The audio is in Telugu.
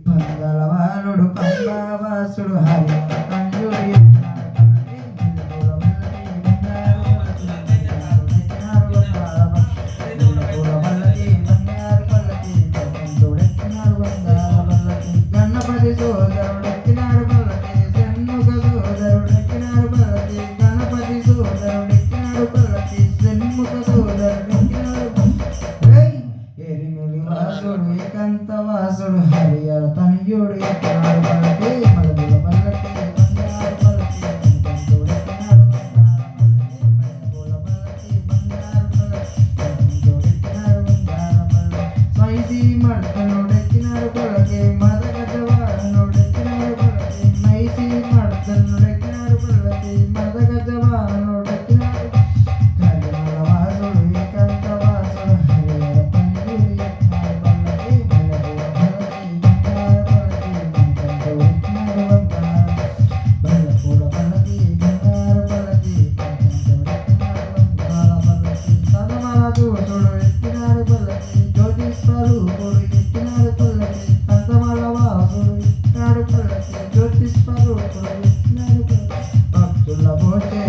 పంగళవానుడు పంబావాసుడు హరి గణపతి సోదరుడెక్కినాడు పల్లకి షణ్ముఖ సోదరుడెక్కినాడు పల్లకి గణపతి సోదరుడెక్కినాడు పల్లకి షణ్ముఖ సోదరుడెక్కినాడు ఎరిమిలి వాసుడు ఏకాంత వాసుడు హరిహర తనయుడు ఎక్కినాడు పల్లకి మలబుల పల్లకి బంగారు పల్లకి గణపతుడెక్కినాడు మలబుల పల్లకి బంగారు పల్లకి గణపతుడెక్కినాడు బంగారు పల్లకి స్వైసి మర్దనుడెక్కినాడు పల్లకి మదగజవాహనుడెక్కినాడు పల్లకి మైసి మర్దనుడెక్కినాడు పల్లకి మదగజవాహనుడెక్కినాడు కరిమల వాసుడు ఏకాంత వాసుడు హరిహర తనయుడు ఎక్కినాడు పల్లకి మలబుల పల్లకి బంగారు పల్లకి గణపతుడెక్కినాడు బల్లపూల పల్లకి బంగారు పల్లకి గణపతుడెక్కినాడు బంగారు పల్లకి సదమల దూసుడు ఎక్కినాడు పల్లకి జ్యోతి స్వరూపుడు ఎక్కినాడు పల్లకి కందమల వాసుడు ఎక్కినాడు పల్లకి జ్యోతి స్వరూపుడు ఎక్కినాడు పల్లకి భక్తుల పోచే